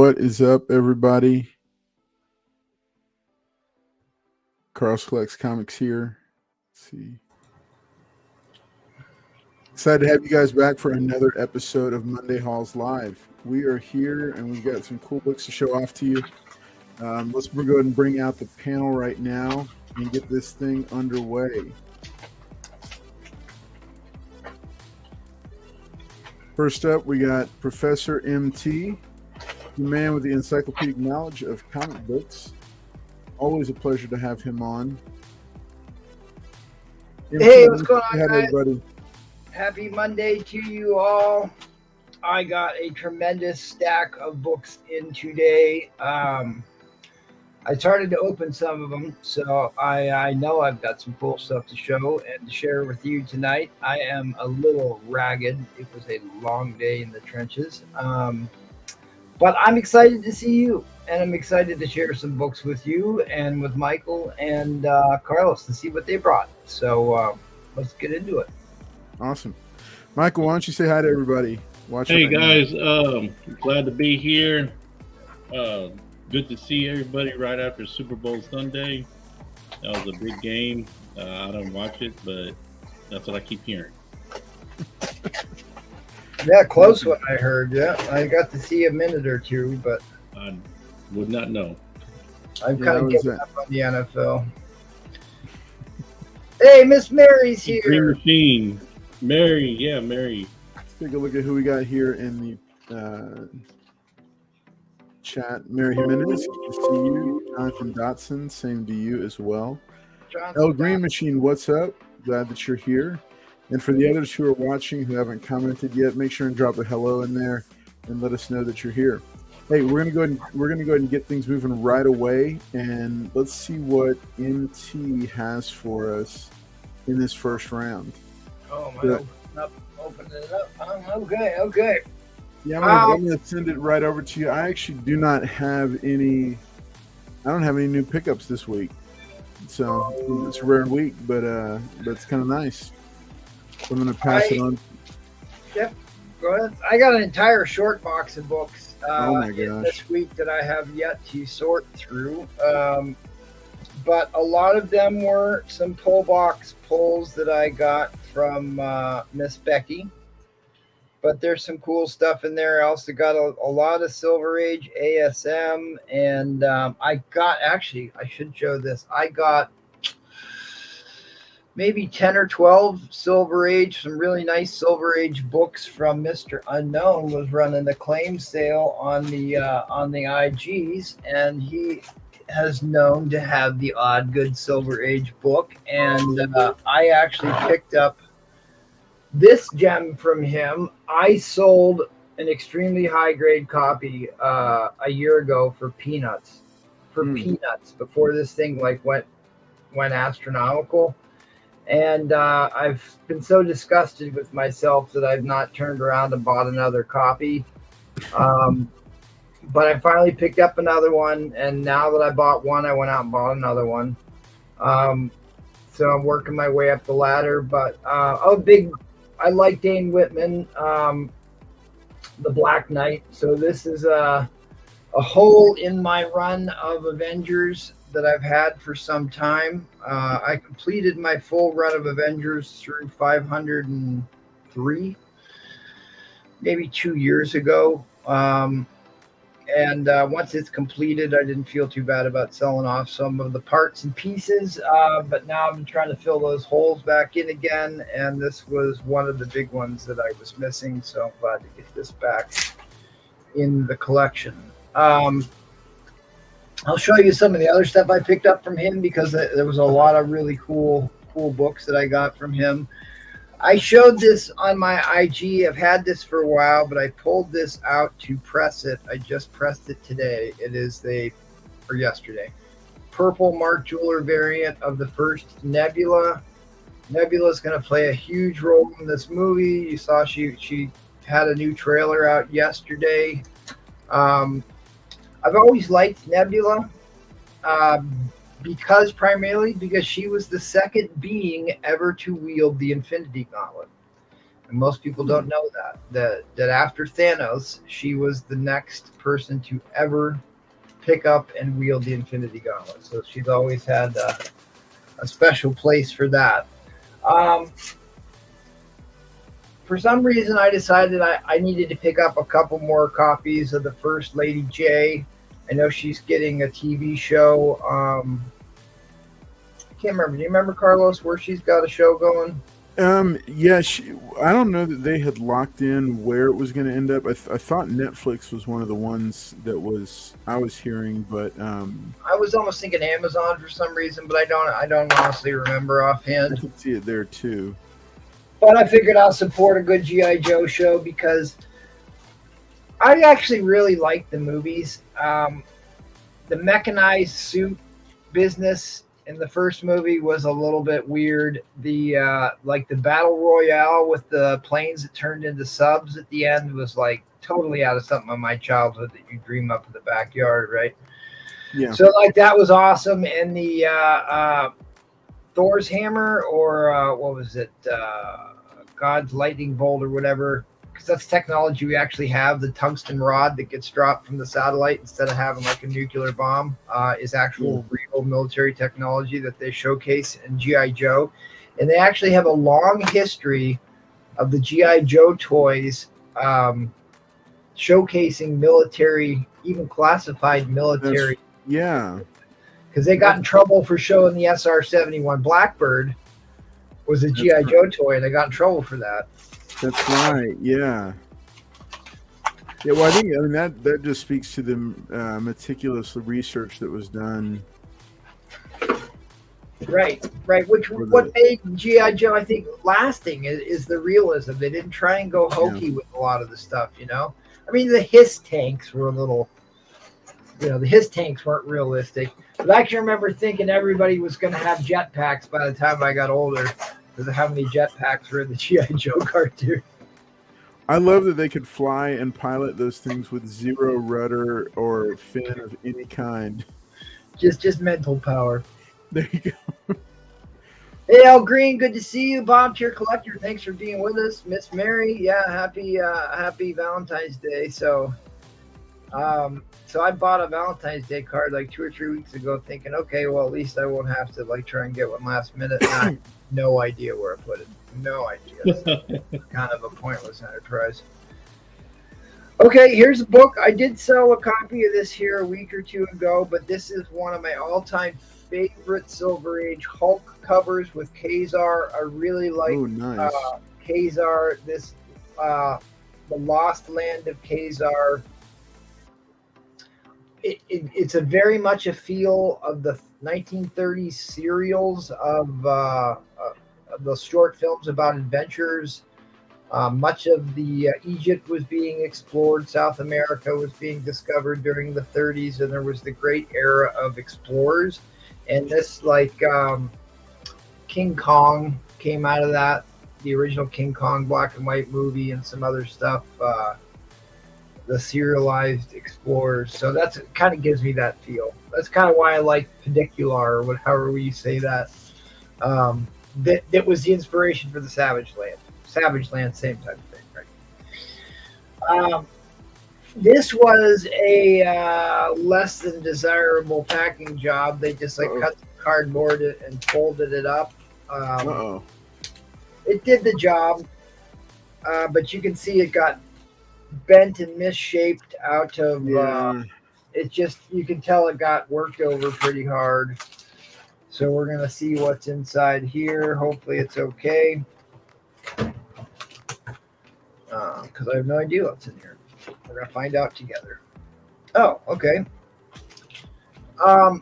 What is up, everybody? Carlos Collects Comics here. Let's see. Excited to have you guys back for another episode of Monday Halls Live. We are here and we've got some cool books to show off to you. Let's go ahead and bring out the panel right now and get this thing underway. First up, we got Professor MT, the man with the encyclopedic knowledge of comic books. Always a pleasure to have him on. MT, hey, what's going on, guys? Everybody. Happy Monday to you all. I got a tremendous stack of books in today. I started to open some of them, so I know I've got some cool stuff to show and to share with you tonight. I am a little ragged. It was a long day in the trenches. But I'm excited to see you, and I'm excited to share some books with you and with Michael and Carlos to see what they brought. So let's get into it. Awesome. Michael, why don't you say hi to everybody? Hey, guys. Glad to be here. Good to see everybody right after Super Bowl Sunday. That was a big game. I don't watch it, but that's what I keep hearing. Yeah, close one I heard. Yeah, I got to see a minute or two, but I would not know. I'm kind of getting up on the NFL. Hey, Miss Mary's here. Green Machine. Mary. Let's take a look at who we got here in the chat. Mary Jimenez, good to see you. Jonathan Dotson, same to you as well. El Green Machine, what's up? Glad that you're here. And for the others who are watching who haven't commented yet, make sure and drop a hello in there and let us know that you're here. Hey, we're gonna go ahead and get things moving right away, and let's see what MT has for us in this first round. Oh my! Open it up. Okay. Yeah, I'm gonna send it right over to you. I actually do not have any. I don't have any new pickups this week, so it's a rare week, but it's kind of nice. So I'm gonna pass it on. Yep, go ahead. I got an entire short box of books this week that I have yet to sort through. But a lot of them were some pull box pulls that I got from Miss Becky. But there's some cool stuff in there. I also got a lot of Silver Age ASM, and I should show this. I got maybe 10 or 12 Silver Age, some really nice Silver Age books from Mr. Unknown. Was running a claim sale on the IGs, and he has known to have the odd good Silver Age book, and I actually picked up this gem from him. I sold an extremely high grade copy a year ago for peanuts. Peanuts, before this thing went astronomical. And I've been so disgusted with myself that I've not turned around and bought another copy. But I finally picked up another one, and now that I bought one, I went out and bought another one. So I'm working my way up the ladder. But I like Dane Whitman, the Black Knight. So this is a hole in my run of Avengers that I've had for some time. I completed my full run of Avengers through 503, maybe 2 years ago. And once it's completed, I didn't feel too bad about selling off some of the parts and pieces. But now I'm trying to fill those holes back in again. And this was one of the big ones that I was missing. So I'm glad to get this back in the collection. I'll show you some of the other stuff I picked up from him, because there was a lot of really cool books that I got from him. I showed this on my IG. I've had this for a while, but I pulled this out to press it. I just pressed it today. It is yesterday. Purple Mark Jeweler variant of the first Nebula. Nebula is going to play a huge role in this movie. You saw she had a new trailer out yesterday. I've always liked Nebula primarily because she was the second being ever to wield the Infinity Gauntlet. And most people don't know that after Thanos, she was the next person to ever pick up and wield the Infinity Gauntlet. So she's always had a special place for that. For some reason, I decided I needed to pick up a couple more copies of the First Lady J. I know she's getting a TV show. I can't remember. Do you remember, Carlos, where she's got a show going? Yeah, I don't know that they had locked in where it was going to end up. I thought Netflix was one of the ones that I was hearing, but I was almost thinking Amazon for some reason, but I don't honestly remember offhand. I can see it there too. But I figured I'll support a good G.I. Joe show because I actually really like the movies. The mechanized suit business in the first movie was a little bit weird. The like the battle royale with the planes that turned into subs at the end was like totally out of something of my childhood that you dream up in the backyard, right? Yeah. So like that was awesome. And the Thor's hammer, or what was it? God's lightning bolt or whatever. Because that's technology we actually have. The tungsten rod that gets dropped from the satellite instead of having like a nuclear bomb is actual real military technology that they showcase in G.I. Joe. And they actually have a long history of the G.I. Joe toys showcasing military, even classified military. Yeah. Because they got in trouble for showing the SR-71 Blackbird was a G.I. Joe toy, and they got in trouble for that. That's right. Yeah. Yeah. Well, I mean that just speaks to the meticulous research that was done. Right. What made G.I. Joe, I think, lasting is the realism. They didn't try and go hokey with a lot of the stuff, you know? I mean, the HISS tanks were a little, the HISS tanks weren't realistic. But I can remember thinking everybody was going to have jetpacks by the time I got older because of how many jetpacks were in the G.I. Joe cartoon. I love that they could fly and pilot those things with zero rudder or fin of any kind. Just mental power. There you go. Hey, Al Green, good to see you. Bob Tier Collector, thanks for being with us. Miss Mary, happy Valentine's Day. So I bought a Valentine's Day card like 2 or 3 weeks ago thinking, okay, well, at least I won't have to like try and get one last minute. And I have no idea where I put it. No idea. It's kind of a pointless enterprise. Okay, here's a book. I did sell a copy of this here a week or two ago, but this is one of my all-time favorite Silver Age Hulk covers with Kazar. I really like nice. Kazar. This The Lost Land of Kazar. It's a very much a feel of the 1930s serials of the short films about adventures. Much of the Egypt was being explored. South America was being discovered during the 30s, and there was the great era of explorers. And this, like, King Kong came out of that, the original King Kong black and white movie, and some other stuff, the serialized explorers. So that's kind of gives me that feel. That's kind of why I like Pedicular, or however you say that. That was the inspiration for the Savage Land. Savage Land, same type of thing, right? This was a less than desirable packing job. They just cut the cardboard and folded it up. It did the job, but you can see it got bent and misshaped out of. It just, you can tell it got worked over pretty hard. So we're gonna see what's inside here. Hopefully it's okay. Because I have no idea what's in here. We're going to find out together. Oh, okay. I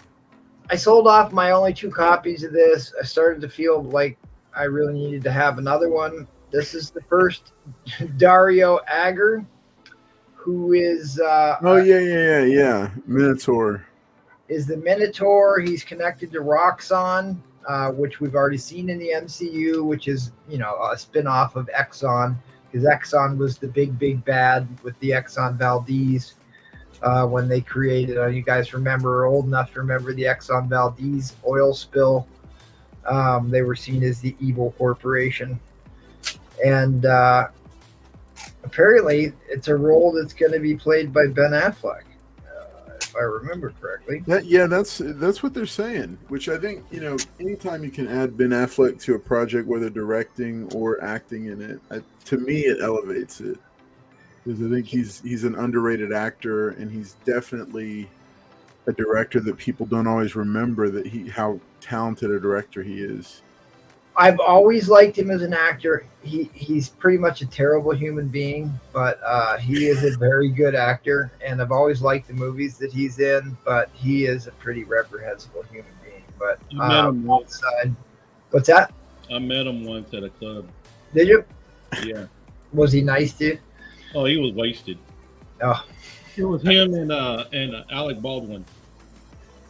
sold off my only 2 copies of this. I started to feel like I really needed to have another one. This is the first Dario Agger, who is... Minotaur. Is the Minotaur. He's connected to Roxxon, which we've already seen in the MCU, which is, a spin-off of Exxon. Because Exxon was the big bad with the Exxon Valdez when they created. You guys remember, old enough to remember the Exxon Valdez oil spill. They were seen as the evil corporation. And apparently it's a role that's going to be played by Ben Affleck, if I remember correctly. That's what they're saying. Which I think, anytime you can add Ben Affleck to a project, whether directing or acting in it, to me it elevates it. Because I think he's an underrated actor, and he's definitely a director that people don't always remember how talented a director he is. I've always liked him as an actor. He's pretty much a terrible human being, but he is a very good actor, and I've always liked the movies that he's in, but he is a pretty reprehensible human being. But outside, what's that? I met him once at a club. Did you? Yeah. Was he nice to you? Oh, he was wasted. Oh. It was him and Alec Baldwin.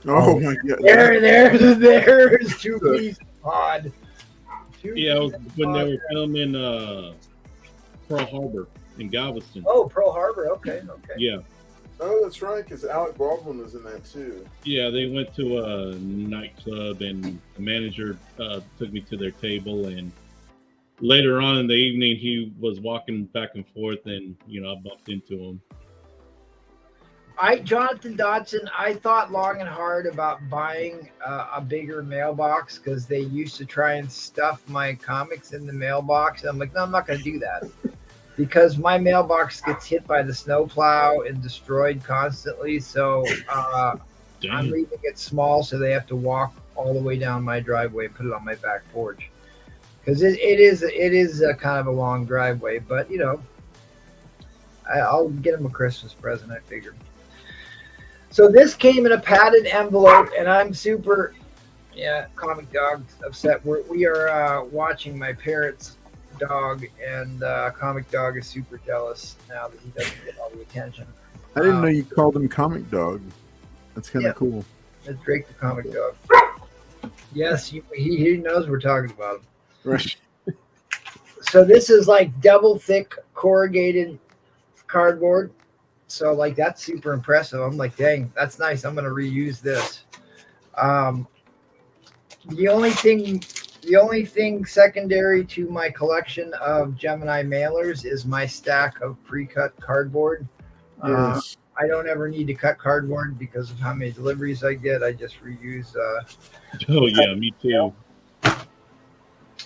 Oh my God! There's two pieces pod. Yeah, when they were filming Pearl Harbor in Galveston. Oh, Pearl Harbor. Okay. Yeah. Oh, that's right, because Alec Baldwin was in that too. Yeah, they went to a nightclub, and the manager took me to their table, and later on in the evening, he was walking back and forth, and I bumped into him. Jonathan Dodson, I thought long and hard about buying a bigger mailbox because they used to try and stuff my comics in the mailbox. And I'm like, no, I'm not going to do that because my mailbox gets hit by the snowplow and destroyed constantly. So I'm leaving it small, so they have to walk all the way down my driveway and put it on my back porch because it is a kind of a long driveway. But I'll get him a Christmas present, I figure. So this came in a padded envelope, and I'm super, Comic Dog's upset. We are watching my parrot's dog, and Comic Dog is super jealous now that he doesn't get all the attention. I didn't know you called him Comic Dog. That's kind of cool. It's Drake the Comic Dog. Yes, he knows we're talking about him. Right. So this is like double thick corrugated cardboard. So that's super impressive. I'm like, dang, that's nice. I'm going to reuse this. The only thing secondary to my collection of Gemini mailers is my stack of pre-cut cardboard. Yes. I don't ever need to cut cardboard because of how many deliveries I get. I just reuse. Oh yeah, me too.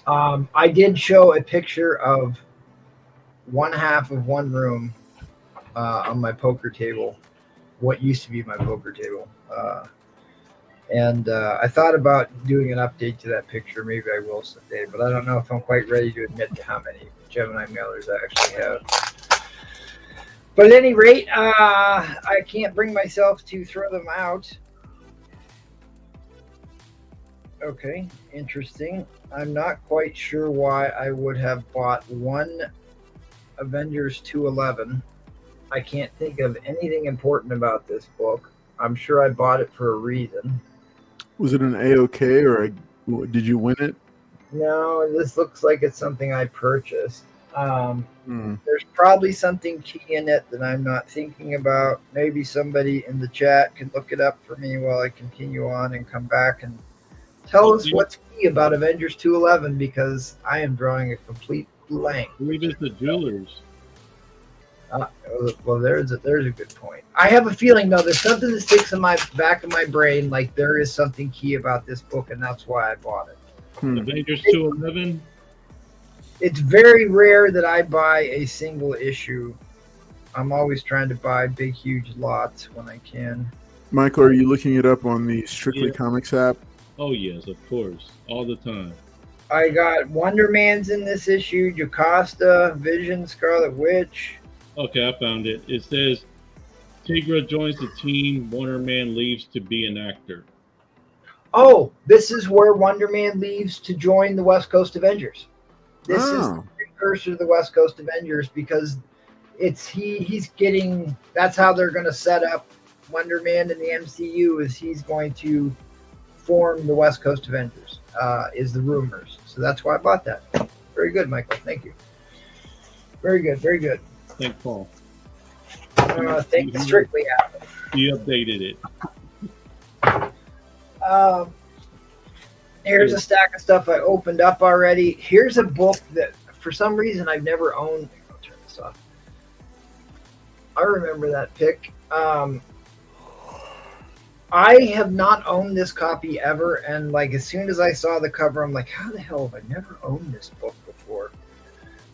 I did show a picture of one half of one room on my poker table, what used to be my poker table. And I thought about doing an update to that picture. Maybe I will someday, but I don't know if I'm quite ready to admit to how many Gemini mailers I actually have. But at any rate, I can't bring myself to throw them out. Okay, interesting. I'm not quite sure why I would have bought one Avengers 211. I can't think of anything important about this book. I'm sure I bought it for a reason. Was it an A-OK or did you win it? No, this looks like it's something I purchased. There's probably something key in it that I'm not thinking about. Maybe somebody in the chat can look it up for me while I continue on and come back and tell us what's key about Avengers 211 because I am drawing a complete blank. Read it the jewelers. Well, there's a good point. I have a feeling though there's something that sticks in my back of my brain, like there is something key about this book, and that's why I bought it. Avengers 211. It's very rare that I buy a single issue. I'm always trying to buy big, huge lots when I can. Michael, are you looking it up on the Strictly Comics app? Oh yes, of course, all the time. I got Wonder Man's in this issue, Jocasta, Vision, Scarlet Witch. Okay, I found it. It says Tigra joins the team. Wonder Man leaves to be an actor. Oh, this is where Wonder Man leaves to join the West Coast Avengers. This is the precursor to the West Coast Avengers because he's getting. That's how they're going to set up Wonder Man in the MCU. Is he's going to form the West Coast Avengers? Is the rumors. So that's why I bought that. Very good, Michael. Thank you. Very good. Very good. Thank Paul. Thank you, Strictly app. He updated it. Here's a stack of stuff I opened up already. Here's a book that for some reason, I've never owned. I'll turn this off. I remember that pick. I have not owned this copy ever, and like as soon as I saw the cover, I'm like, how the hell have I never owned this book before?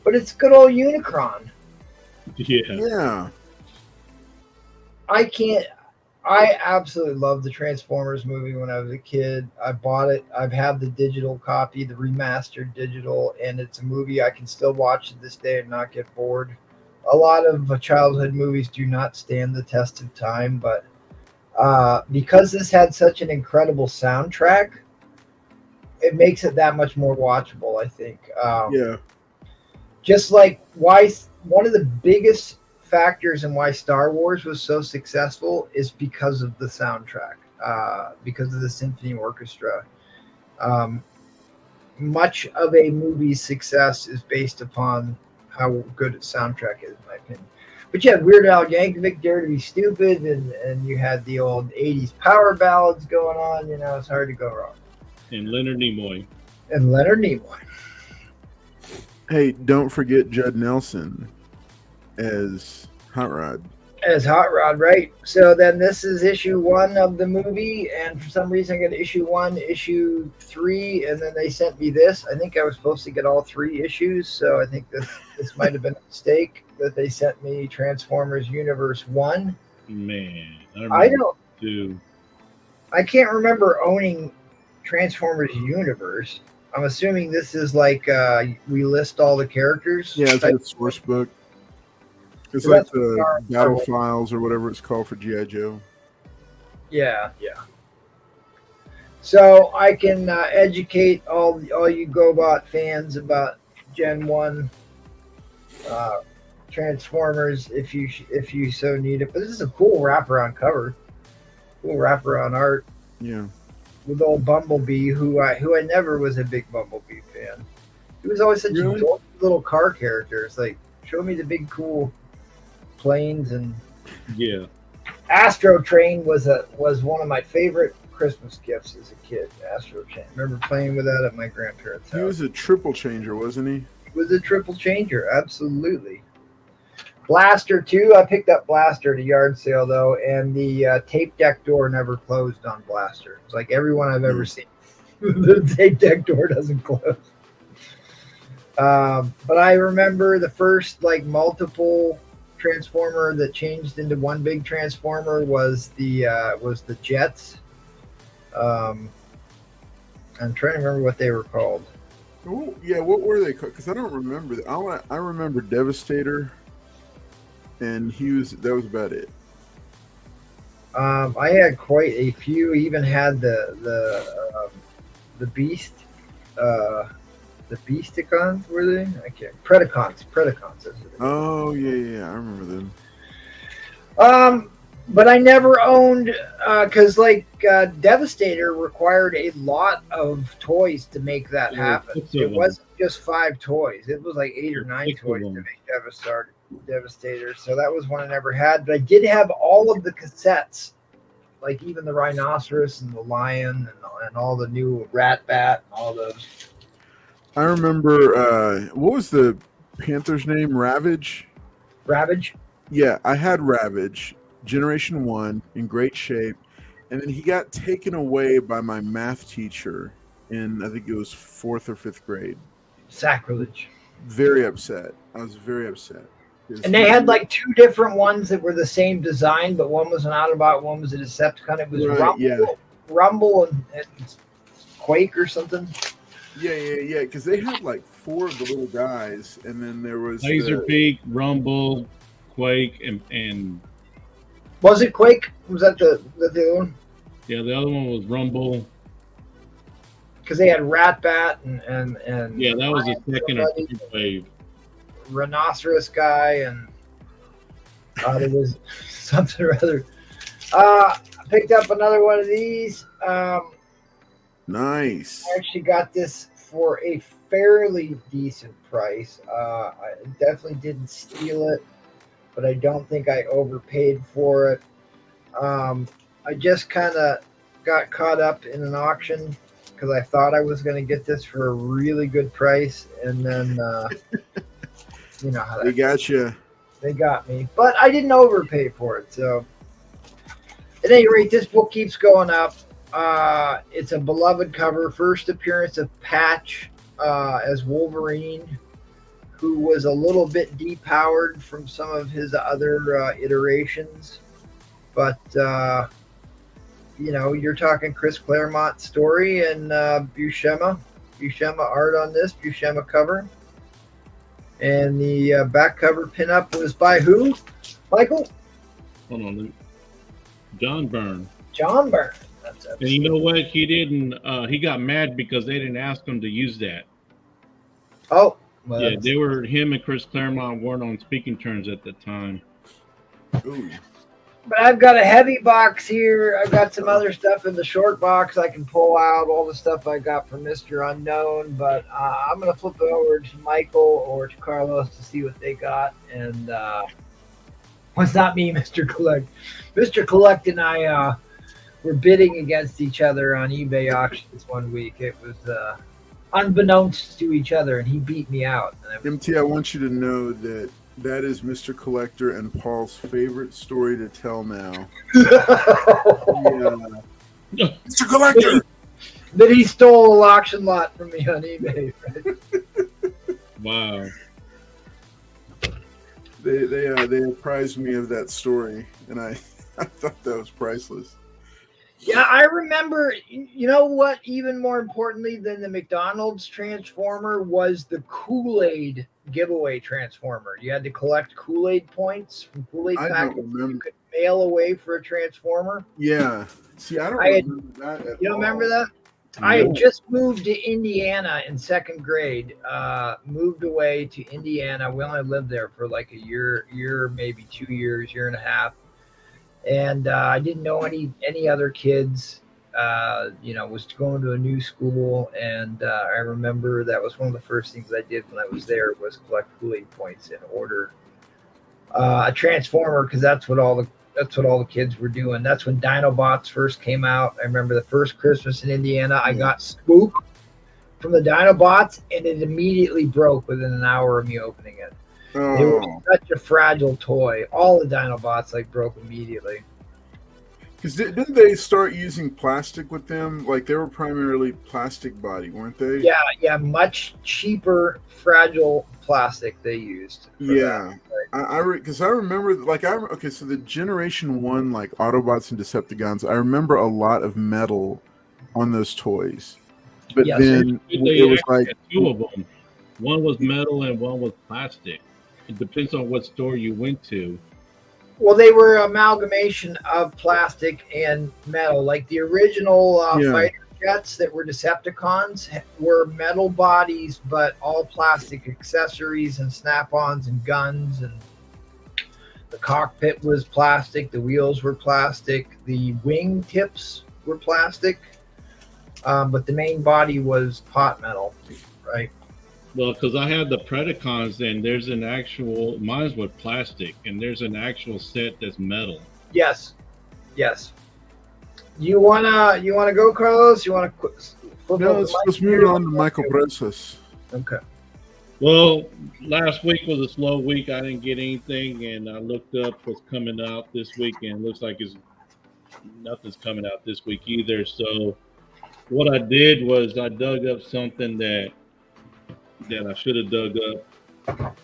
But it's good old Unicron. Yeah. I absolutely loved the Transformers movie when I was a kid. I bought it. I've had the digital copy, the remastered digital, and it's a movie I can still watch to this day and not get bored. A lot of childhood movies do not stand the test of time, but because this had such an incredible soundtrack, it makes it that much more watchable, I think. Yeah. Just like why one of the biggest factors in why Star Wars was so successful is because of the soundtrack, because of the symphony orchestra. Much of a movie's success is based upon how good its soundtrack is, in my opinion. But you had Weird Al Yankovic, Dare to Be Stupid, and you had the old 80s power ballads going on. You know, it's hard to go wrong. And Leonard Nimoy. Hey, don't forget Judd Nelson as Hot Rod. As Hot Rod, right? So then this is issue 1 of the movie, and for some reason I got issue 1, issue 3, and then they sent me this. I think I was supposed to get all 3 issues, so I think this might have been a mistake that they sent me Transformers Universe 1. Man, I don't. Too. I can't remember owning Transformers Universe. I'm assuming this is like we list all the characters. Yeah, it's a source book. It's like the Battle Files or whatever it's called for G.I. Joe. Yeah. So I can educate all you GoBot fans about Gen 1 Transformers if you so need it. But this is a cool wraparound cover. Cool wraparound art. Yeah. With old Bumblebee, who I never was a big Bumblebee fan. He was always such a little car character. It's like, show me the big cool planes. And Astro Train was one of my favorite Christmas gifts as a kid. Astro Train. I remember playing with that at my grandparents' house. He was a triple changer, wasn't he? He was a triple changer, absolutely. Blaster 2, I picked up Blaster at a yard sale though, and the tape deck door never closed on Blaster. It's like everyone I've ever seen, the tape deck door doesn't close. But I remember the first like multiple Transformer that changed into one big Transformer was the Jets. I'm trying to remember what they were called. Oh yeah, what were they called? Because I don't remember. I remember Devastator. And that was about it. I had quite a few. Even had the Beast, the Beasticons, were they? I can't. Predacons. Oh yeah, I remember them. But I never owned because Devastator required a lot of toys to make that happen. It wasn't just 5 toys; it was like 8 or 9 toys to make Devastator. So that was one I never had. But I did have all of the cassettes, like even the Rhinoceros and the Lion and all the new Rat Bat and all those. I remember what was the Panther's name? Ravage. Yeah, I had Ravage, Generation 1, in great shape, and then he got taken away by my math teacher in, I think it was 4th or 5th grade. Sacrilege. Very upset. I was very upset. And they had like 2 different ones that were the same design, but one was an Autobot, one was a Decepticon. It was Rumble and Quake or something. Yeah. Because they had like 4 of the little guys, and then there was Laserbeak, Rumble, Quake, and was it Quake? Was that the other one? Yeah, the other one was Rumble. Because they had Rat Bat and yeah, that was the second or third wave. Rhinoceros guy, and there was something or other. I picked up another one of these. Nice. I actually got this for a fairly decent price. I definitely didn't steal it, but I don't think I overpaid for it. I just kind of got caught up in an auction because I thought I was going to get this for a really good price, and then you know how They that got you. they got me, but I didn't overpay for it. So, at any rate, this book keeps going up. It's a beloved cover. First appearance of Patch as Wolverine, who was a little bit depowered from some of his other iterations. But, you're talking Chris Claremont's story and Buscema art on this, Buscema cover. And the back cover pinup was by who, Michael? Hold on, John Byrne. John Byrne. And you know what? He didn't. He got mad because they didn't ask him to use that. Oh, well, yeah, they were. Him and Chris Claremont weren't on speaking terms at the time. Ooh. But I've got a heavy box here. I've got some other stuff in the short box I can pull out, all the stuff I got from Mr. Unknown. But I'm going to flip it over to Michael or to Carlos to see what they got. And it's not me, Mr. Collect. Mr. Collect and I were bidding against each other on eBay auctions one week. It was unbeknownst to each other, and he beat me out. MT, I want you to know that is Mr. Collector and Paul's favorite story to tell now. Mr. Collector! That he stole an auction lot from me on eBay. Right? Wow. They apprised me of that story, and I thought that was priceless. Yeah, I remember, you know what, even more importantly than the McDonald's Transformer was the Kool-Aid giveaway Transformer. You had to collect Kool-Aid points from Kool-Aid packets. You could mail away for a Transformer. Yeah. See, I don't remember that at You don't all. remember that? No. I had just moved to Indiana in second grade, moved away to Indiana. We only lived there for like a year, maybe 2 years, year and a half. And I didn't know any other kids, was going to a new school. And I remember that was one of the first things I did when I was there was collect Kool-Aid points and order a Transformer, because that's what all the kids were doing. That's when Dinobots first came out. I remember the first Christmas in Indiana, I got Spook from the Dinobots, and it immediately broke within an hour of me opening it. Oh. It was such a fragile toy. All the Dinobots broke immediately. Because didn't they start using plastic with them? Like they were primarily plastic body, weren't they? Yeah, much cheaper, fragile plastic they used. Yeah, because I remember, so the Generation 1, like Autobots and Decepticons, I remember a lot of metal on those toys. But Yes. then it was like two of them. One was metal and one was plastic. It depends on what store you went to. Well, they were amalgamation of plastic and metal. Like the original fighter jets that were Decepticons were metal bodies, but all plastic accessories and snap-ons and guns. And the cockpit was plastic. The wheels were plastic. The wing tips were plastic. But the main body was pot metal, right? Well, because I had the Predacons, and there's an actual, mine's with plastic, and there's an actual set that's metal. Yes. You wanna go, Carlos? You wanna flip no, let's move on to Michael Bressas. Okay. Well, last week was a slow week. I didn't get anything, and I looked up what's coming out this week, and it looks like nothing's coming out this week either. So what I did was I dug up something that I should have dug up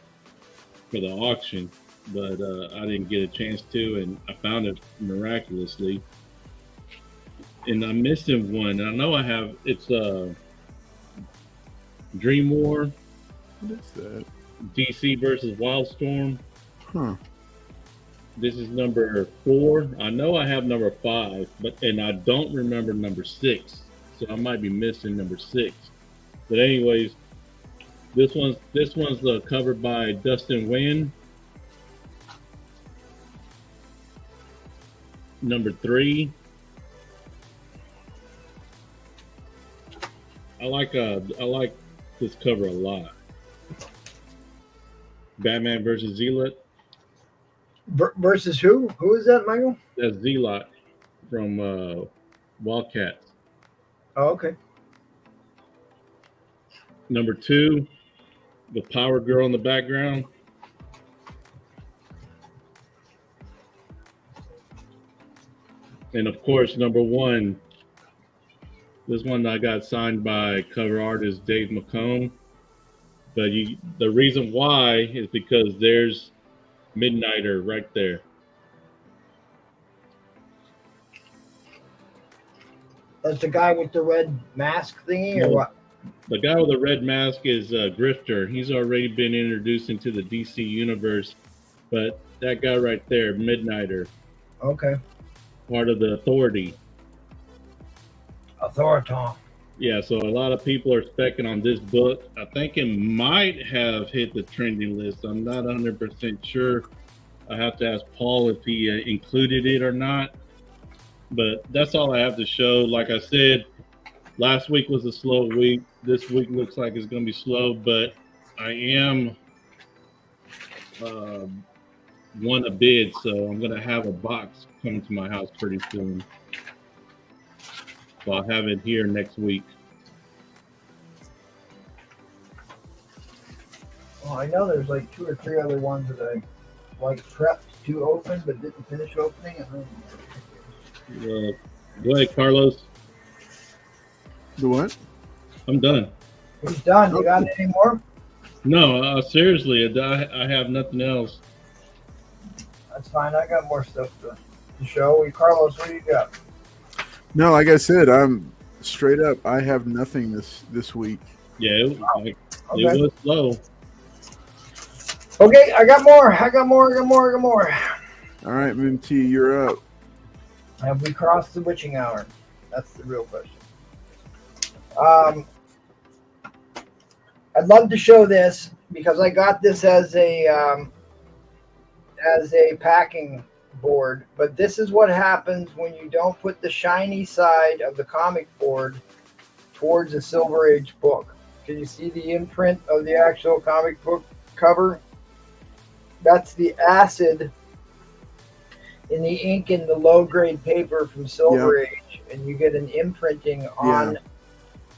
for the auction, but I didn't get a chance to, and I found it miraculously. And I'm missing one. I know I have. It's Dream War. What is that? DC versus Wildstorm. Huh. This is number 4. I know I have number 5, and I don't remember number 6, so I might be missing number 6. But anyways, this one's covered by Dustin Nguyen. Number 3. I like this cover a lot. Batman versus Zealot. Versus who? Who is that, Michael? That's Zealot from Wildcats. Oh, okay. Number 2, the Power Girl in the background. And of course, number 1, this one I got signed by cover artist Dave McComb. But the reason why is because there's Midnighter right there. That's the guy with the red mask thingy, or what? The guy with the red mask is Grifter. He's already been introduced into the DC universe. But that guy right there, Midnighter. Okay. Part of the Authority. Authoriton. Yeah, so a lot of people are specking on this book. I think it might have hit the trending list. I'm not 100% sure. I have to ask Paul if he included it or not. But that's all I have to show. Like I said, last week was a slow week. This week looks like it's going to be slow, but I am won a bid, so I'm going to have a box coming to my house pretty soon. So I'll have it here next week. Well, I know there's like 2 or 3 other ones that I like prepped to open but didn't finish opening. Go ahead, Carlos. The what? I'm done. He's done. You got any more? No, seriously, I have nothing else. That's fine. I got more stuff to show. Carlos, what do you got? No, like I said, I'm straight up. I have nothing this week. Yeah, it was slow. Okay, I got more. All right, Moon T, you're up. Have we crossed the witching hour? That's the real question. I'd love to show this because I got this as a packing board, but this is what happens when you don't put the shiny side of the comic board towards a Silver Age book. Can you see the imprint of the actual comic book cover? That's the acid in the ink in the low-grade paper from Silver Age, and you get an imprinting on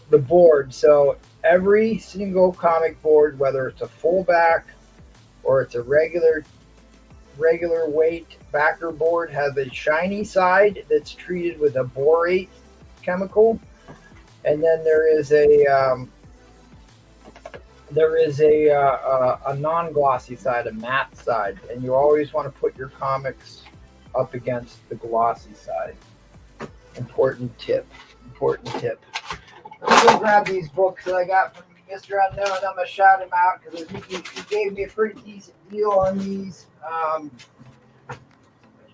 the board. So every single comic board, whether it's a full back or it's a regular weight backer board, has a shiny side that's treated with a borate chemical, and then there is a non-glossy side, a matte side, and you always want to put your comics up against the glossy side. Important tip. Let's go grab these books that I got from Mr. Unknown. I'm going to shout him out because he gave me a pretty decent deal on these. Let's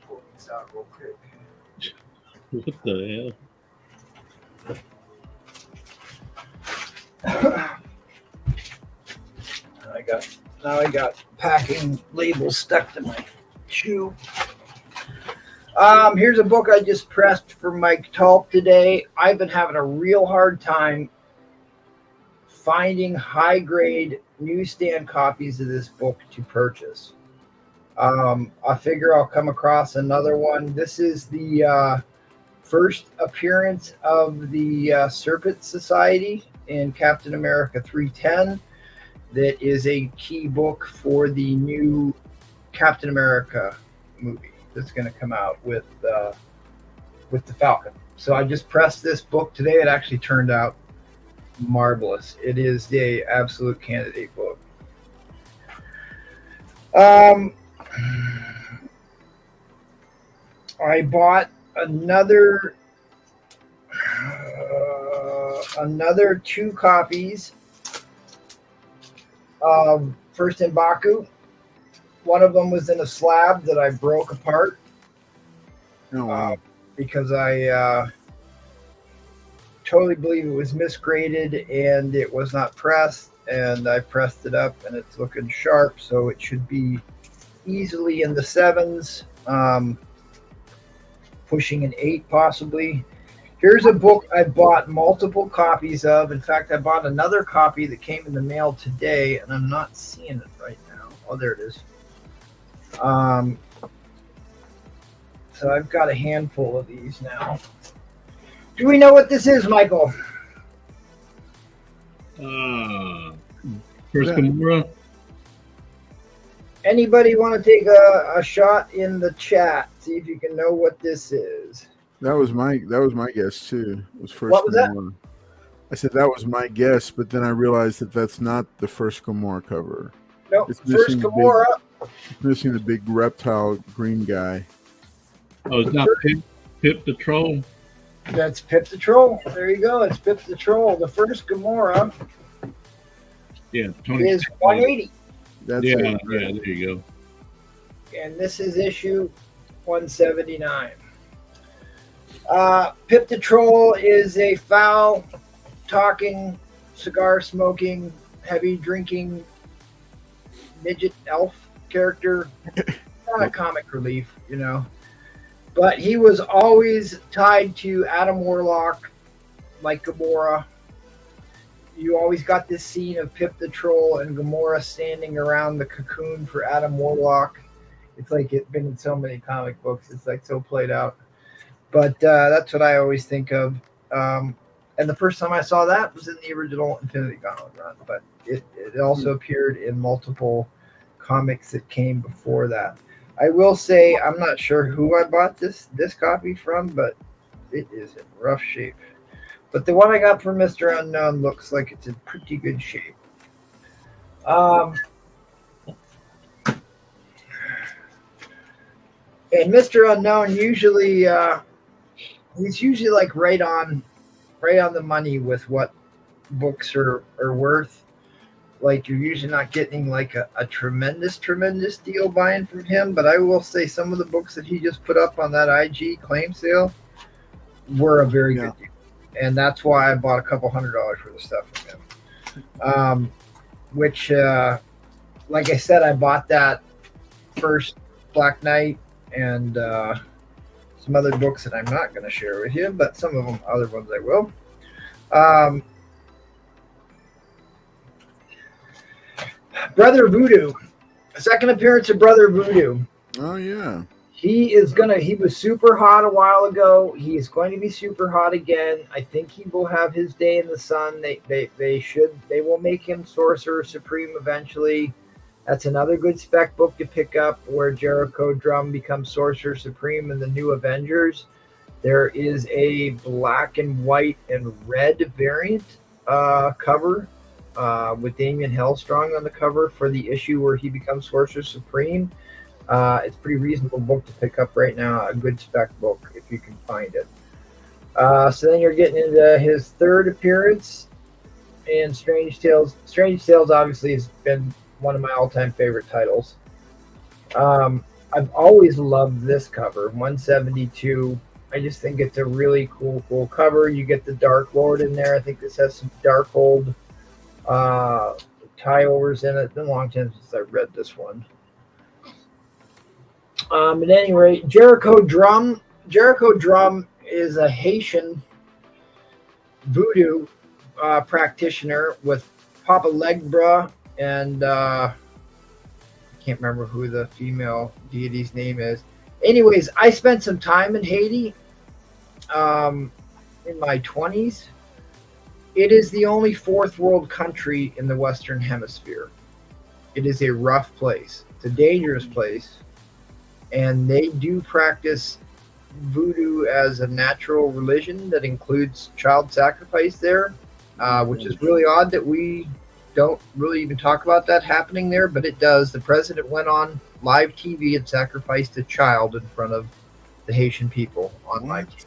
pull these out real quick. What the hell? Now I got packing labels stuck to my shoe. Here's a book I just pressed for Mike Tulp today. I've been having a real hard time finding high-grade newsstand copies of this book to purchase. I figure I'll come across another one. This is the first appearance of the Serpent Society in Captain America 310. That is a key book for the new Captain America movie that's going to come out with the Falcon. So I just pressed this book today. It actually turned out marvelous. It is the absolute candidate book. I bought another 2 copies of First in Baku. One of them was in a slab that I broke apart. Oh, wow. Because I totally believe it was misgraded and it was not pressed, and I pressed it up and it's looking sharp, so it should be easily in the 7s, pushing an 8 possibly. Here's a book I bought multiple copies of. In fact, I bought another copy that came in the mail today, and I'm not seeing it right now. Oh, there it is. So I've got a handful of these now. Do we know what this is, Michael? First Yeah. Gamora. Anybody want to take a shot in the chat? See if you can know what this is. That was my guess too. It was first What was that? Gamora. I said that was my guess, but then I realized that that's not the first Gamora cover. No, It's first missing the Gamora. it's missing the big reptile green guy. Oh, it's not Pip the Troll. That's Pip the Troll. There you go. It's Pip the Troll. The first Gamora Yeah, Tony. is 180. That's Yeah, it. yeah, there you go. And this is issue 179. Pip the Troll is a foul talking, cigar smoking, heavy drinking midget elf character. Not a comic relief, you know. But he was always tied to Adam Warlock, like Gamora. You always got this scene of Pip the Troll and Gamora standing around the cocoon for Adam Warlock. It's like it's been in so many comic books. It's like so played out. But that's what I always think of. And the first time I saw that was in the original Infinity Gauntlet run. But it also appeared in multiple comics that came before that. I will say I'm not sure who I bought this copy from, but it is in rough shape. But the one I got from Mr. Unknown looks like it's in pretty good shape. And Mr. Unknown usually he's usually like right on the money with what books are worth. Like you're usually not getting like a tremendous deal buying from him, but I will say some of the books that he just put up on that IG claim sale were a very good deal. And that's why I bought a couple $100 worth of stuff from him. Which, like I said, I bought that first Black Knight and some other books that I'm not going to share with you, but some of them, other ones I will. Brother Voodoo. Second appearance of Brother Voodoo. Oh yeah. He was super hot a while ago. He is going to be super hot again. I think he will have his day in the sun. They will make him Sorcerer Supreme eventually. That's another good spec book to pick up where Jericho Drum becomes Sorcerer Supreme in the New Avengers. There is a black and white and red variant cover with Damian Hellstrong on the cover for the issue where he becomes Sorcerer Supreme. It's a pretty reasonable book to pick up right now, a good spec book if you can find it. So then you're getting into his third appearance in Strange Tales. Strange Tales obviously has been one of my all-time favorite titles. I've always loved this cover, 172. I just think it's a really cool cover. You get the Dark Lord in there. I think this has some Darkhold tie-overs in it. It's been a long time since I read this one. At any rate, Jericho Drum. Jericho Drum is a Haitian voodoo practitioner with Papa Legbra and I can't remember who the female deity's name is. Anyways, I spent some time in Haiti in my 20s. It is the only fourth world country in the Western Hemisphere. It is a rough place. It's a dangerous place. And they do practice voodoo as a natural religion that includes child sacrifice there, which is really odd that we don't really even talk about that happening there, but it does. The president went on live TV and sacrificed a child in front of the Haitian people on live TV.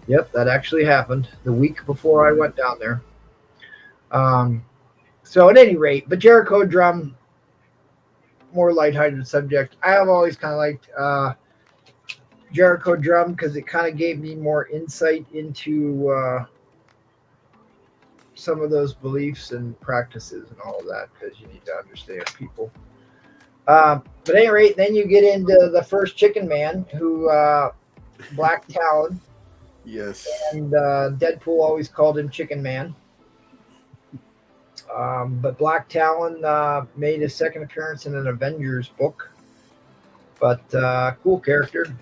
Yep, that actually happened the week before I went down there. So at any rate, but Jericho Drum, more lighthearted subject. I have always kind of liked Jericho Drum because it kind of gave me more insight into some of those beliefs and practices and all of that, because you need to understand people. But at any rate, then you get into the first Chicken Man, who Black Talon. Yes. And Deadpool always called him Chicken Man. But Black Talon made his second appearance in an Avengers book. But cool character.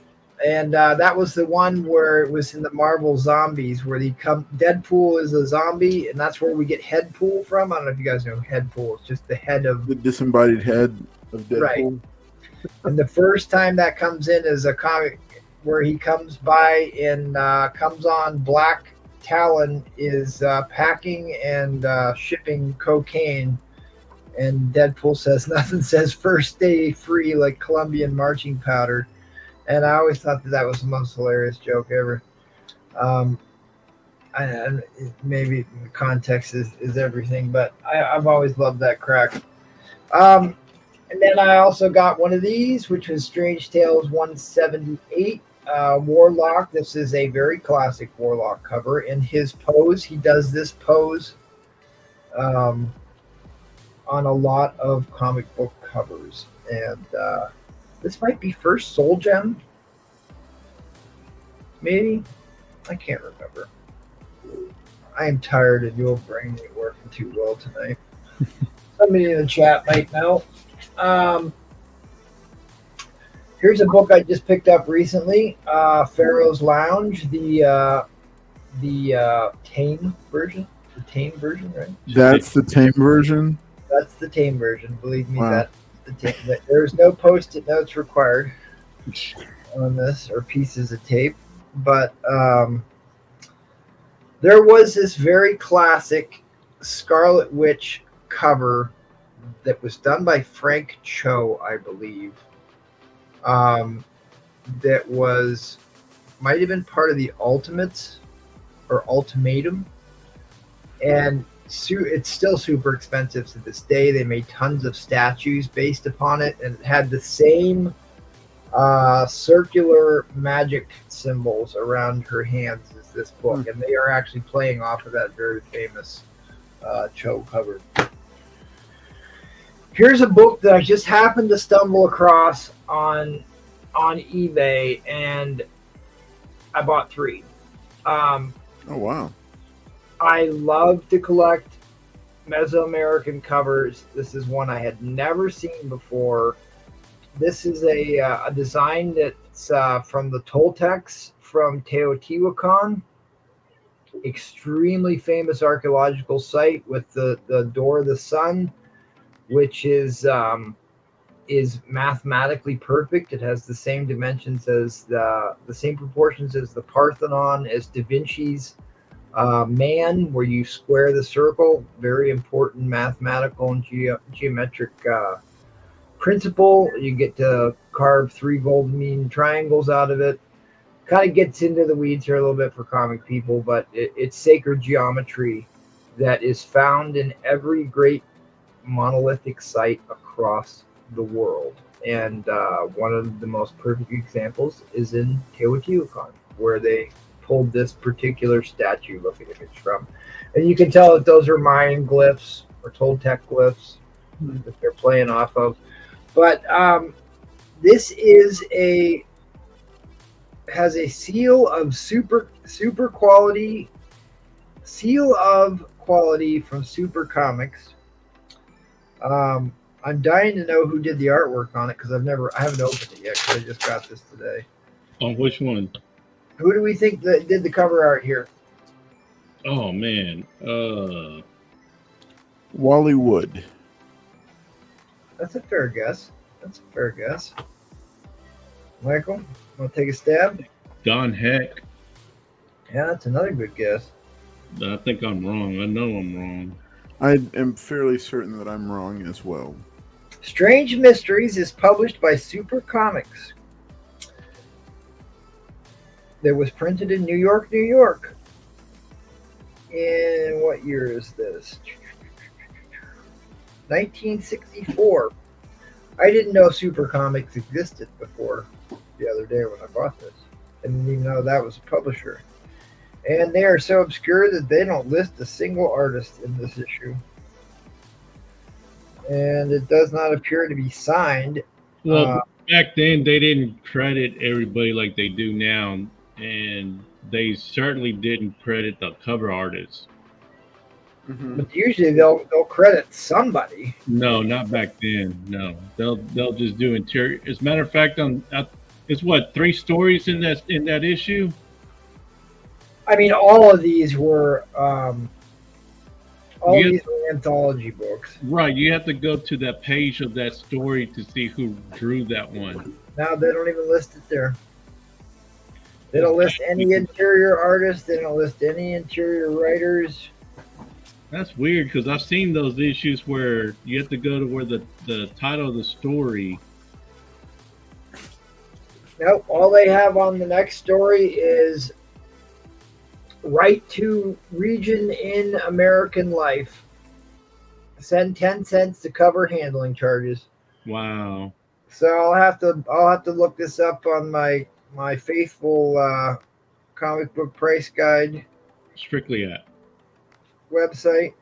And that was the one where it was in the Marvel Zombies, where Deadpool is a zombie, and that's where we get Headpool from. I don't know if you guys know Headpool. It's just the head of The disembodied head of Deadpool. Right. And the first time that comes in is a comic where he comes by and comes on Black Talon is packing and shipping cocaine, and Deadpool says nothing says first day free like Colombian marching powder. And I always thought that was the most hilarious joke ever. And maybe context is everything, but I've always loved that crack. And then I also got one of these, which was Strange Tales 178, Warlock. This is a very classic Warlock cover. In his pose, he does this pose on a lot of comic book covers. And this might be first Soul Gem. Maybe. I can't remember. I am tired and your brain ain't working too well tonight. Somebody in the chat might know. Here's a book I just picked up recently, Pharaoh's Lounge, the tame version. The tame version, right? That's the tame version? That's the tame version. Believe me, Wow. There's no post-it notes required on this or pieces of tape. But there was this very classic Scarlet Witch cover that was done by Frank Cho, I believe. That might have been part of the Ultimates or Ultimatum, and it's still super expensive to this day. They made tons of statues based upon it, and it had the same circular magic symbols around her hands as this book, and they are actually playing off of that very famous Cho cover. Here's a book that I just happened to stumble across on eBay, and I bought 3. Oh, wow. I love to collect Mesoamerican covers. This is one I had never seen before. This is a design that's from the Toltecs from Teotihuacan. Extremely famous archaeological site with the Door of the Sun, which is mathematically perfect. It has the same dimensions as the same proportions as the Parthenon, as Da Vinci's Man, where you square the circle. Very important mathematical and geometric principle. You get to carve 3 golden mean triangles out of it. Kind of gets into the weeds here a little bit for comic people, but it's sacred geometry that is found in every great monolithic site across the world. And one of the most perfect examples is in Teotihuacan, where they pulled this particular statue-looking image from. And you can tell that those are Mayan glyphs or Toltec glyphs that they're playing off of. But this has a seal of super quality, seal of quality from Super Comics. I'm dying to know who did the artwork on it because I haven't opened it yet because I just got this today. On which one? Who do we think that did the cover art here? Oh man, Wally Wood. That's a fair guess. Michael, want to take a stab? Don Heck. Yeah, that's another good guess. I think I'm wrong. I know I'm wrong. I am fairly certain that I'm wrong as well. Strange Mysteries is published by Super Comics. That was printed in New York, New York. In what year is this? 1964. I didn't know Super Comics existed before the other day when I bought this. I didn't even know that was a publisher. And they are so obscure that they don't list a single artist in this issue. And it does not appear to be signed. Well, back then they didn't credit everybody like they do now, and they certainly didn't credit the cover artist. But usually they'll credit somebody. No, not back then. No, they'll just do interior. As a matter of fact, It's what, 3 stories in that issue? I mean, all of these were You these were anthology books. Right, you have to go to that page of that story to see who drew that one. Now they don't even list it there. They don't list any interior artists. They don't list any interior writers. That's weird because I've seen those issues where you have to go to where the title of the story. Nope. All they have on the next story is right to region in American life. Send 10 cents to cover handling charges. Wow. So I'll have to look this up on my faithful comic book price guide Strictly at. website,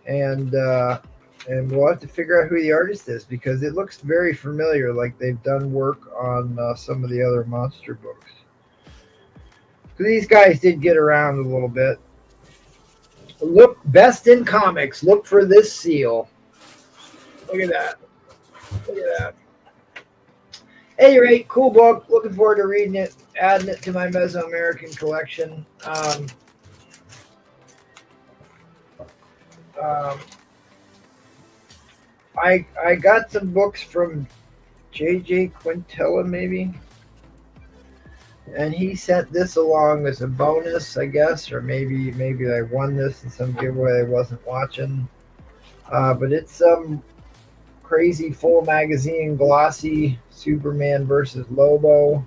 and we'll have to figure out who the artist is because it looks very familiar, like they've done work on some of the other monster books. These guys did get around a little bit. Look, Best in Comics. Look for this seal. Look at that. Look at that. At any rate, cool book. Looking forward to reading it, adding it to my Mesoamerican collection. I got some books from J.J. Quintella, maybe, and he sent this along as a bonus, I guess, or maybe I won this in some giveaway I wasn't watching. But it's some crazy full magazine glossy Superman versus Lobo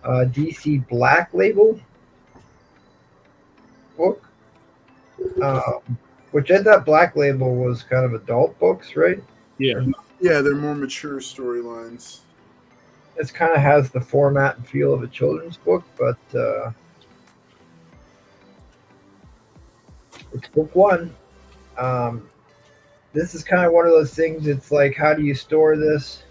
DC Black Label book. Which I thought Black Label was kind of adult books, right? Yeah. Yeah, they're more mature storylines. It kind of has the format and feel of a children's book, but it's book one. This is kind of one of those things, it's like, how do you store this?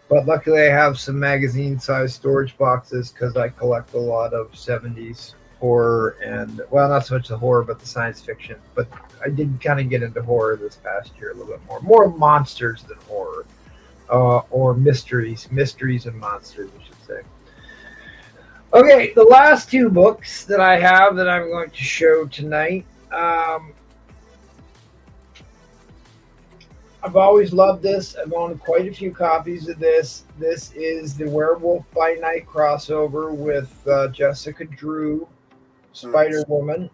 But luckily I have some magazine-sized storage boxes because I collect a lot of 70s horror and, well, not so much the horror, but the science fiction. But I did kind of get into horror this past year a little bit more. More monsters than horror. Or mysteries and monsters, I should say. Okay, the last two books that I have that I'm going to show tonight. I've always loved this. I've owned quite a few copies of this. This is the Werewolf by Night crossover with Jessica Drew, Spider-Woman,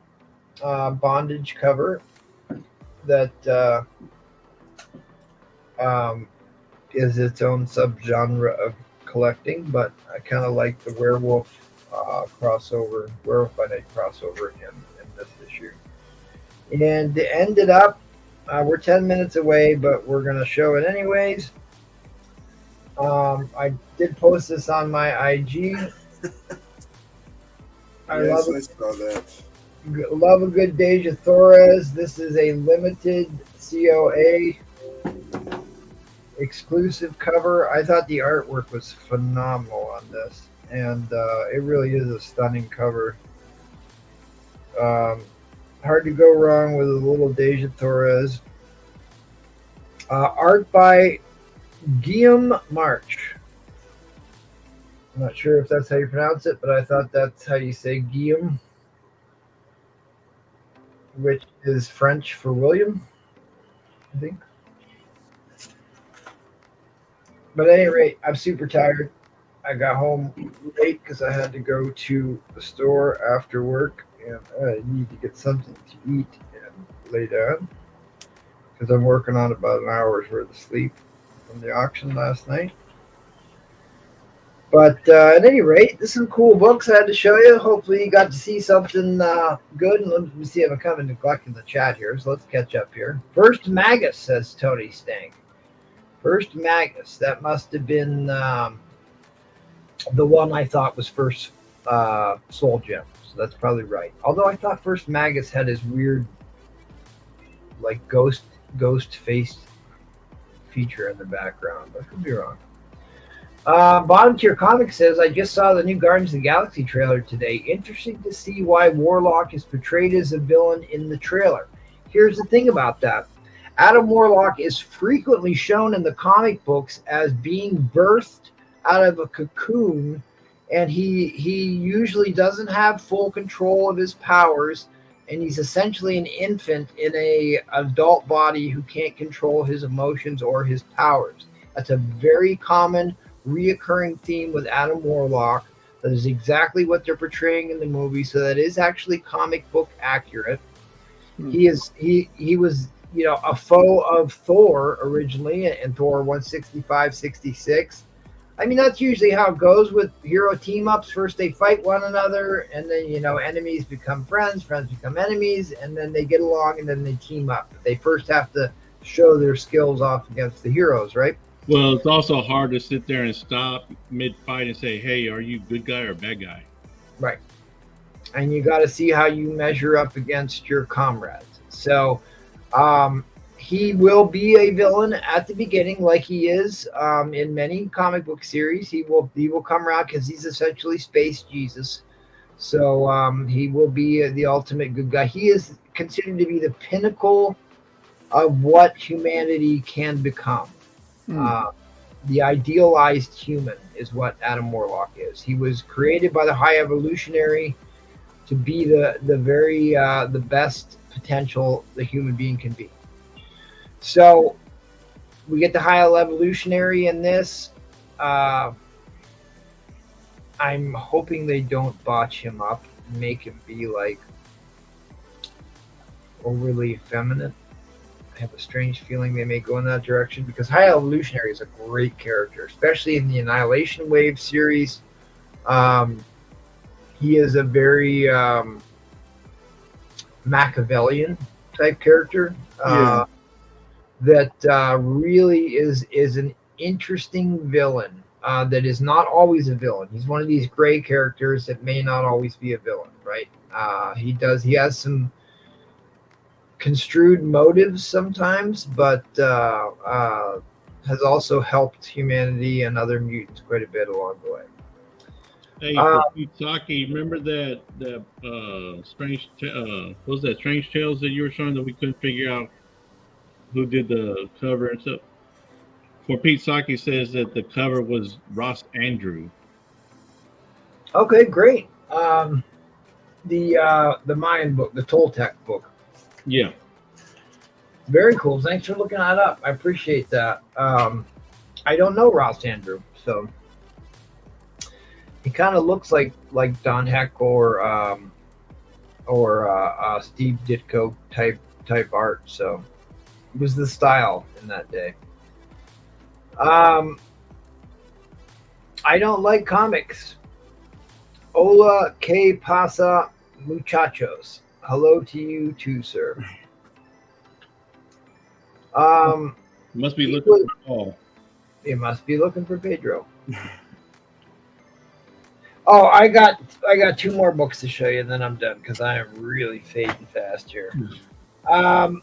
bondage cover that is its own subgenre of collecting, but I kind of like the Werewolf crossover, Werewolf by Night crossover in this issue. And to end it up, we're 10 minutes away, but we're going to show it anyways. I did post this on my IG. I saw that. Love a good Deja Torres. This is a limited COA exclusive cover. I thought the artwork was phenomenal on this, and it really is a stunning cover. Hard to go wrong with a little Deja Torres. Art by Guillaume March. I'm not sure if that's how you pronounce it, but I thought that's how you say Guillaume, which is French for William, I think. But at any rate, I'm super tired. I got home late because I had to go to the store after work, and I need to get something to eat and lay down because I'm working on about an hour's worth of sleep from the auction last night. But at any rate, there's some cool books I had to show you. Hopefully you got to see something good. And let me see if I'm kind of neglecting the chat here, so let's catch up here. First Magus, says Tony Stank. First Magus, that must have been the one I thought was first Soul Gem. So that's probably right. Although I thought First Magus had his weird, like, ghost-faced feature in the background. I could be wrong. Bottom Tier Comics says, I just saw the new Guardians of the Galaxy trailer today. Interesting to see why Warlock is portrayed as a villain in the trailer. Here's the thing about that. Adam Warlock is frequently shown in the comic books as being birthed out of a cocoon, and he usually doesn't have full control of his powers, and he's essentially an infant in a adult body who can't control his emotions or his powers. That's a very common reoccurring theme with Adam Warlock. That is exactly what they're portraying in the movie, so that is actually comic book accurate. He was, you know, a foe of Thor originally in Thor 165-66. I mean, that's usually how it goes with hero team ups. First they fight one another, and then, you know, enemies become friends, friends become enemies, and then they get along, and then they team up. They first have to show their skills off against the heroes, right? Well, it's also hard to sit there and stop mid-fight and say, hey, are you good guy or bad guy? Right. And you got to see how you measure up against your comrades. So he will be a villain at the beginning, like he is in many comic book series. He will come around because he's essentially Space Jesus. So he will be the ultimate good guy. He is considered to be the pinnacle of what humanity can become. The idealized human is what Adam Warlock is. He was created by the High Evolutionary to be the very the best potential the human being can be. So we get the High Evolutionary in this. I'm hoping they don't botch him up and make him be like overly feminine. I have a strange feeling they may go in that direction, because High Evolutionary is a great character, especially in the Annihilation Wave series. He is a very Machiavellian type character that really is an interesting villain that is not always a villain. He's one of these gray characters that may not always be a villain, right? He has some construed motives sometimes, but has also helped humanity and other mutants quite a bit along the way. Hey, for Pitaki, remember that strange what was that Strange Tales that you were showing that we couldn't figure out who did the cover and stuff? For Pete Saki says that the cover was Ross Andrew. Okay, great. The Mayan book, the Toltec book. Yeah. Very cool. Thanks for looking that up. I appreciate that. I don't know Ross Andrew, so he kind of looks like Don Heck or Steve Ditko type art. So it was the style in that day. I don't like comics. Hola, que pasa, muchachos? Hello to you too, sir. Must be looking for Paul. You must be looking for Pedro. Oh, I got 2 more books to show you, and then I'm done because I am really fading fast here. And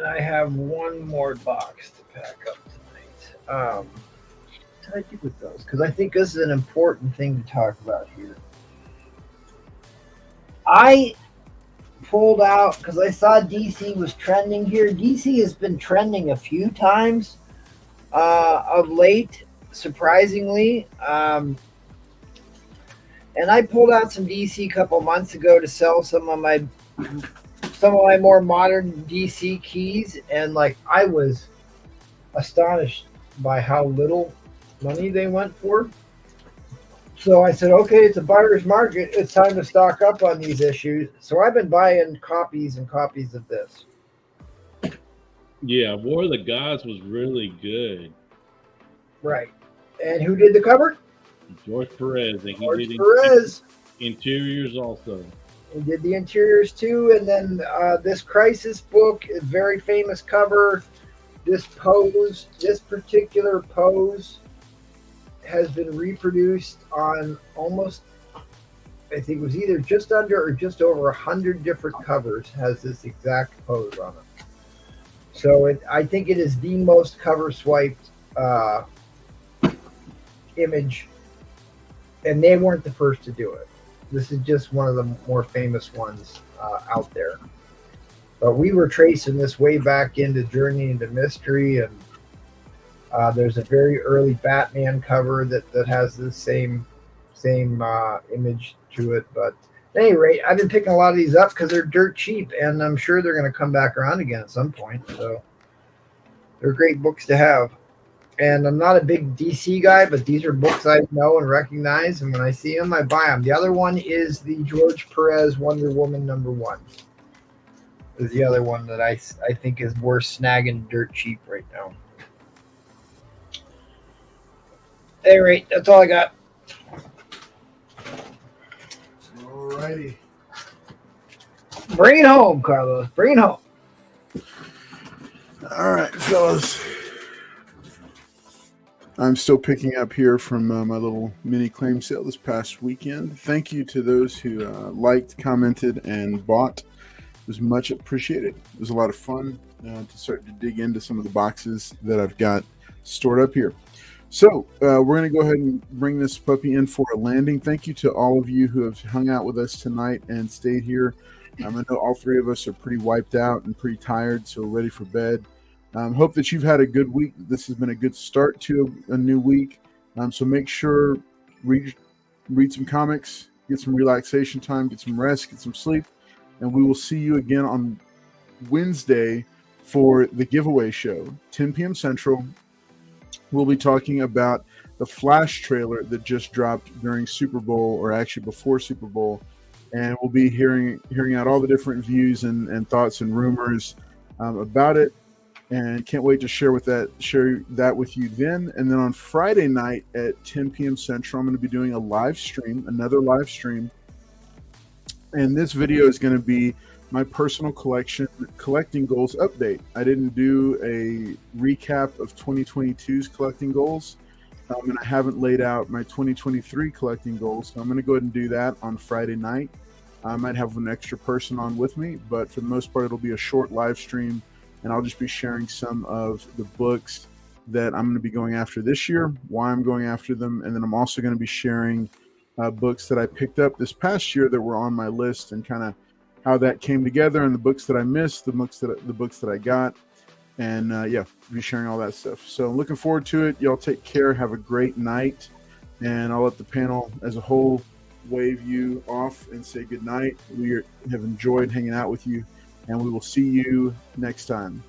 I have 1 more box to pack up tonight. What did I do with those? Because I think this is an important thing to talk about here. I pulled out because I saw DC was trending here. DC has been trending a few times of late, surprisingly. And I pulled out some DC a couple months ago to sell some of my more modern DC keys, and like I was astonished by how little money they went for. So I said, okay, it's a buyer's market. It's time to stock up on these issues. So I've been buying copies and copies of this. Yeah, War of the Gods was really good. Right. And who did the cover? George Perez. And George Perez. Interiors also. He did the interiors too. And then this Crisis book, a very famous cover. This particular pose has been reproduced on almost, I think it was either just under or just over 100 different covers, has this exact pose on it. So I think it is the most cover swiped image, and they weren't the first to do it. This is just one of the more famous ones out there. But we were tracing this way back into Journey into Mystery, and there's a very early Batman cover that has the same image to it. But at any rate, I've been picking a lot of these up because they're dirt cheap, and I'm sure they're going to come back around again at some point. So they're great books to have. And I'm not a big DC guy, but these are books I know and recognize, and when I see them, I buy them. The other one is the George Perez Wonder Woman #1. Is the other one that I think is worth snagging dirt cheap right now. At any rate, that's all I got. Alrighty. Bring it home, Carlos. Bring it home. All right, fellas. I'm still picking up here from my little mini claim sale this past weekend. Thank you to those who liked, commented, and bought. It was much appreciated. It was a lot of fun to start to dig into some of the boxes that I've got stored up here. So we're going to go ahead and bring this puppy in for a landing. Thank you to all of you who have hung out with us tonight and stayed here. I know all three of us are pretty wiped out and pretty tired, so ready for bed. Hope that you've had a good week. This has been a good start to a new week. So make sure, read some comics, get some relaxation time, get some rest, get some sleep. And we will see you again on Wednesday for the giveaway show, 10 p.m. Central. We'll be talking about the Flash trailer that just dropped during Super Bowl, or actually before Super Bowl. And we'll be hearing out all the different views and thoughts and rumors about it. And can't wait to share that with you then. And then on Friday night at 10 p.m. Central, I'm going to be doing another live stream. And this video is going to be my personal collecting goals update. I didn't do a recap of 2022's collecting goals, and I haven't laid out my 2023 collecting goals. So I'm going to go ahead and do that on Friday night. I might have an extra person on with me, but for the most part, it'll be a short live stream. And I'll just be sharing some of the books that I'm going to be going after this year, why I'm going after them. And then I'm also going to be sharing books that I picked up this past year that were on my list, and kind of how that came together, and the books that I missed, the books that I got. And I'll be sharing all that stuff. So I'm looking forward to it. Y'all take care. Have a great night. And I'll let the panel as a whole wave you off and say good night. We have enjoyed hanging out with you, and we will see you next time.